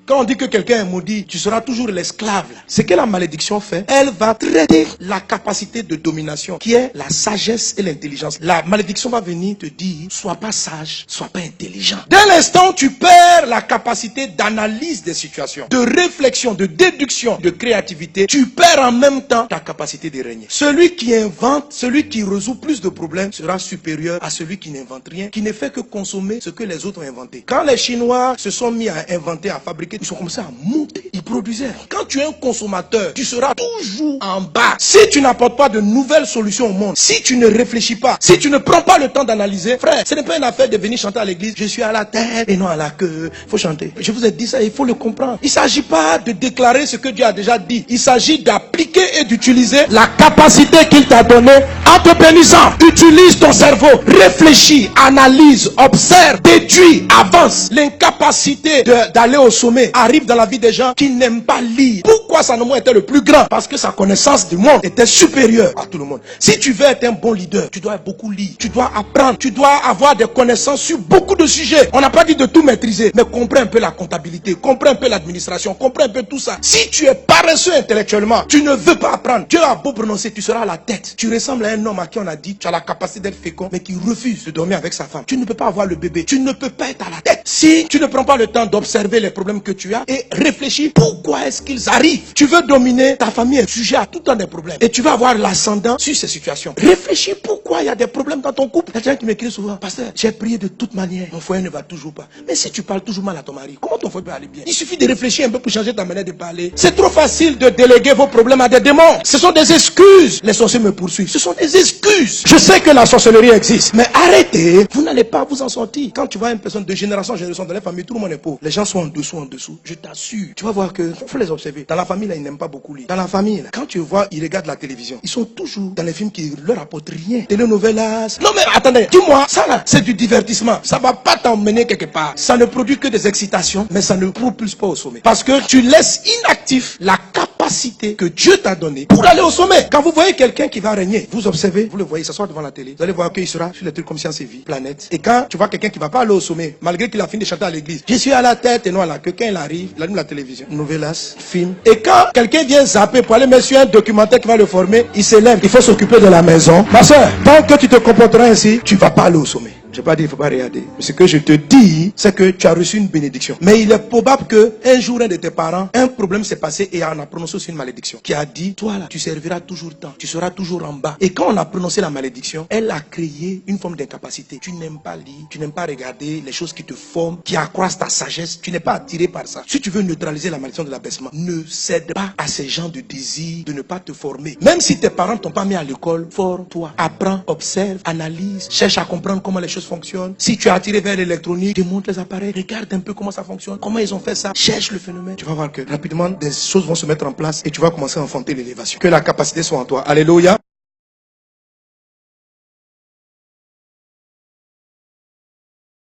Quand on dit que quelqu'un est maudit, tu seras toujours l'esclave. Ce que la malédiction fait, elle va traiter la capacité de domination, qui est la sagesse et l'intelligence. La malédiction va venir te dire, sois pas sage, sois pas intelligent. Dès l'instant, tu perds la capacité d'analyse des situations, de réflexion, de déduction, de créativité, tu perds en même temps ta capacité de régner. Celui qui invente, celui qui résout plus de problèmes sera supérieur à celui qui n'invente rien, qui ne fait que consommer ce que les autres ont inventé. Quand les Chinois se sont mis à inventer, à fabriquer, ils ont commencé à monter, ils produisaient. Quand tu es un consommateur, tu seras toujours en bas. Si tu n'apportes pas de nouvelles solutions au monde, si tu ne réfléchis pas, si tu ne prends pas le temps d'analyser, frère, ce n'est pas une affaire de venir chanter à l'église, je suis à la tête et non à la queue. Il faut chanter. Je vous ai dit ça, il faut le comprendre. Il ne s'agit pas de déclarer ce que Dieu a déjà dit. Il s'agit d'appliquer et d'utiliser la capacité qu'il t'a donnée en te bénissant. Utilise ton cerveau, réfléchis, analyse, observe, déduis, avance. L'incapacité d'aller au sommet arrive dans la vie des gens qui n'aiment pas lire. Pourquoi Salomon était le plus grand? Parce que sa connaissance du monde était supérieure à tout le monde. Si tu veux être un bon leader, tu dois beaucoup lire, tu dois apprendre, tu dois avoir des connaissances sur beaucoup de sujets. On n'a pas dit de tout maîtriser, mais comprends un peu la comptabilité, comprends un peu l'administration, comprends un peu tout ça. Si tu es paresseux intellectuellement, tu ne veux pas apprendre. Dieu a beau prononcer, tu seras à la tête. Tu ressembles à un homme à qui on a dit, tu as la capacité d'être fécond, mais qui refuse de dormir avec sa femme. Tu ne peux pas avoir le bébé, tu ne peux pas être à la tête. Si tu ne prends pas le temps d'observer les problèmes que tu as et réfléchir pourquoi est-ce qu'ils arrivent. Tu veux dominer, ta famille est sujet à tout le temps des problèmes. Et tu vas avoir l'ascendant sur ces situations. Réfléchis pourquoi il y a des problèmes dans ton couple. Il y a des gens qui m'écrivent souvent, pasteur, j'ai prié de toute manière, mon foyer ne va toujours pas. Mais si tu parles toujours mal à ton mari, comment ton foyer peut aller bien? Il suffit de réfléchir un peu pour changer ta manière de parler. C'est trop facile de déléguer vos problèmes à des démons. Ce sont des excuses. Les sorciers me poursuivent. Ce sont des excuses. Je sais que la sorcellerie existe, mais arrêtez. Vous n'allez pas vous en sortir. Quand tu vois une personne de génération en génération dans la famille, tout le monde est pauvre. Les gens sont en dessous. Je t'assure. Tu vas voir que, faut les observer. Dans la famille, là, ils n'aiment pas beaucoup lire. Dans la famille, là, quand tu vois, ils regardent la télévision. Ils sont toujours dans les films qui leur apportent rien. Telenovelas. Non mais attendez, dis-moi, ça là, c'est du divertissement. Ça va pas t'emmener quelque part. Ça ne produit que des excitations, mais ça ne propulse pas au sommet. Parce que tu laisses inactif la capacité que Dieu t'a donnée pour aller au sommet. Quand vous voyez quelqu'un qui va régner, vous observez, vous le voyez s'asseoir devant la télé, vous allez voir qu'il sera sur les trucs comme science et vie, planète. Et quand tu vois quelqu'un qui va pas aller au sommet, malgré qu'il a fini de chanter à l'église, je suis à la tête et non à la queue, quand il arrive, il allume la télévision, novelas, film. Et quand quelqu'un vient zapper pour aller mettre sur un documentaire qui va le former, il s'élève, il faut s'occuper de la maison. Ma soeur, tant que tu te comporteras ainsi, tu vas pas aller au sommet. Je n'ai pas dit il ne faut pas regarder. Ce que je te dis, c'est que tu as reçu une bénédiction. Mais il est probable que un jour, un de tes parents, un problème s'est passé et on a prononcé aussi une malédiction. Qui a dit, toi là, tu serviras toujours tant, tu seras toujours en bas. Et quand on a prononcé la malédiction, elle a créé une forme d'incapacité. Tu n'aimes pas lire, tu n'aimes pas regarder les choses qui te forment, qui accroissent ta sagesse. Tu n'es pas attiré par ça. Si tu veux neutraliser la malédiction de l'abaissement, ne cède pas à ces gens de désir de ne pas te former. Même si tes parents ne t'ont pas mis à l'école, forme-toi. Apprends, observe, analyse, cherche à comprendre comment les choses fonctionnent. Si tu es attiré vers l'électronique, démonte les appareils, regarde un peu comment ça fonctionne, comment ils ont fait ça, cherche le phénomène. Tu vas voir que rapidement des choses vont se mettre en place et tu vas commencer à enfanter l'élévation. Que la capacité soit en toi. Alléluia.